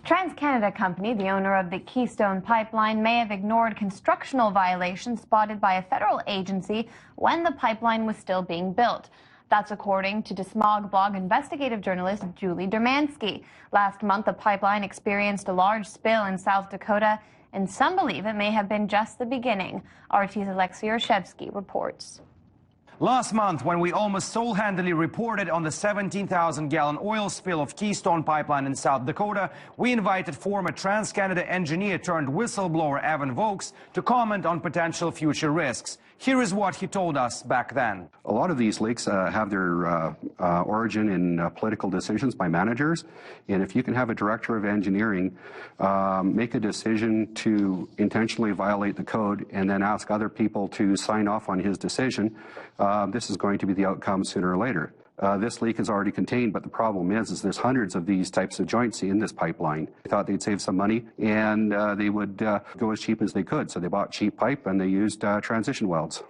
TransCanada Company, the owner of the Keystone Pipeline, may have ignored constructional violations spotted by a federal agency when the pipeline was still being built. That's according to Smog blog investigative journalist Julie Dermansky. Last month, the pipeline experienced a large spill in South Dakota, and some believe it may have been just the beginning. RT's Alexei Rtv reports. Last month, when we almost sole-handedly reported on the 17,000-gallon oil spill of Keystone Pipeline in South Dakota, we invited former TransCanada engineer turned whistleblower Evan Vokes to comment on potential future risks. Here is what he told us back then. A lot of these leaks have their origin in political decisions by managers. And if you can have a director of engineering make a decision to intentionally violate the code and then ask other people to sign off on his decision, this is going to be the outcome sooner or later. This leak is already contained, but the problem is there's hundreds of these types of joints in this pipeline. They thought they'd save some money, and they would go as cheap as they could. So they bought cheap pipe, and they used transition welds.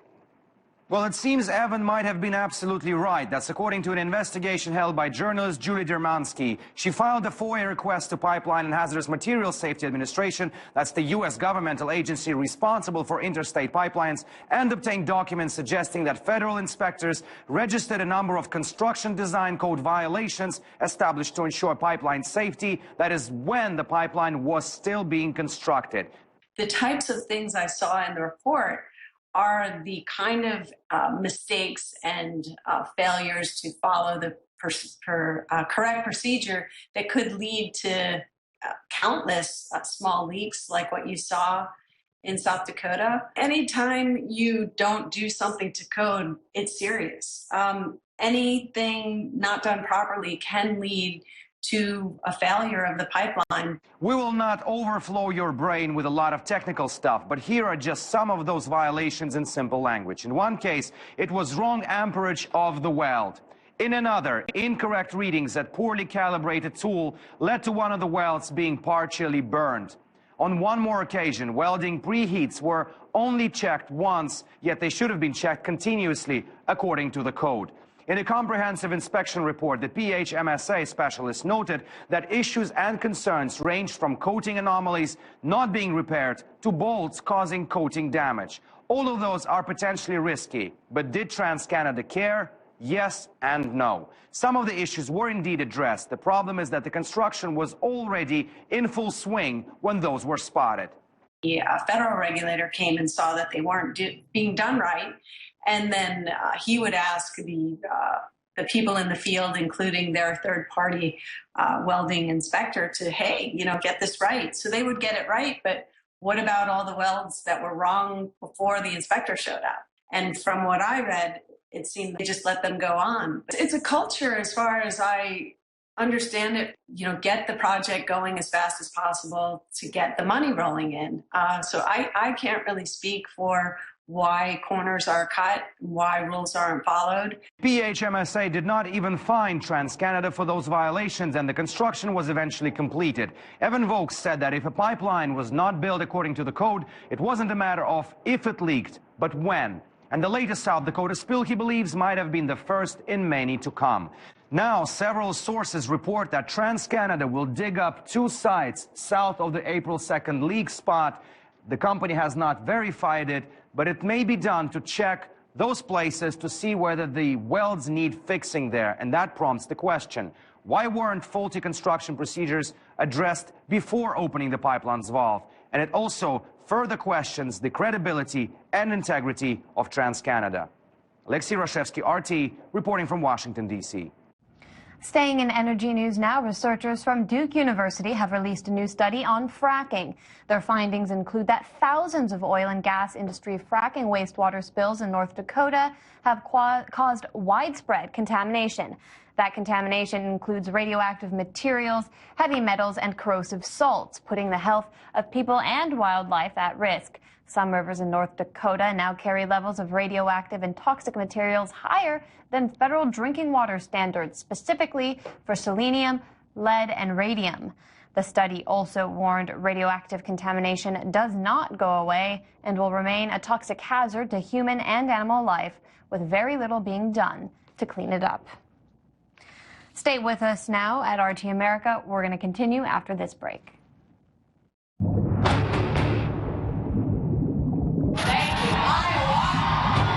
Well, it seems Evan might have been absolutely right. That's according to an investigation held by journalist Julie Dermansky. She filed a FOIA request to Pipeline and Hazardous Materials Safety Administration, that's the U.S. governmental agency responsible for interstate pipelines, and obtained documents suggesting that federal inspectors registered a number of construction design code violations established to ensure pipeline safety, that is, when the pipeline was still being constructed. The types of things I saw in the report are the kind of mistakes and failures to follow the correct procedure that could lead to countless small leaks like what you saw in South Dakota. Anytime you don't do something to code, it's serious. Anything not done properly can lead to a failure of the pipeline. We will not overflow your brain with a lot of technical stuff, but here are just some of those violations in simple language. In one case, it was wrong amperage of the weld. In another, incorrect readings at poorly calibrated tool led to one of the welds being partially burned. On one more occasion, welding preheats were only checked once, yet they should have been checked continuously according to the code. In a comprehensive inspection report, the PHMSA specialist noted that issues and concerns ranged from coating anomalies not being repaired to bolts causing coating damage. All of those are potentially risky, but did TransCanada care? Yes and no. Some of the issues were indeed addressed. The problem is that the construction was already in full swing when those were spotted. The federal regulator came and saw that they weren't being done right. And then he would ask the people in the field, including their third-party welding inspector, to, hey, get this right. So they would get it right, but what about all the welds that were wrong before the inspector showed up? And from what I read, it seemed they just let them go on. It's a culture, as far as I understand it, get the project going as fast as possible to get the money rolling in. So I can't really speak for why corners are cut, why rules aren't followed. PHMSA did not even fine TransCanada for those violations, and the construction was eventually completed. Evan Vokes said that if a pipeline was not built according to the code, it wasn't a matter of if it leaked, but when. And the latest South Dakota spill, he believes, might have been the first in many to come. Now, several sources report that TransCanada will dig up 2 sites south of the April 2nd leak spot. The company has not verified it, but it may be done to check those places to see whether the welds need fixing there. And that prompts the question, why weren't faulty construction procedures addressed before opening the pipeline's valve? And it also further questions the credibility and integrity of TransCanada. Alexei Rtv, RT, reporting from Washington, D.C. Staying in energy news now, researchers from Duke University have released a new study on fracking. Their findings include that thousands of oil and gas industry fracking wastewater spills in North Dakota have caused widespread contamination. That contamination includes radioactive materials, heavy metals, and corrosive salts, putting the health of people and wildlife at risk. Some rivers in North Dakota now carry levels of radioactive and toxic materials higher than federal drinking water standards, specifically for selenium, lead, and radium. The study also warned radioactive contamination does not go away and will remain a toxic hazard to human and animal life, with very little being done to clean it up. Stay with us now at RT America. We're going to continue after this break.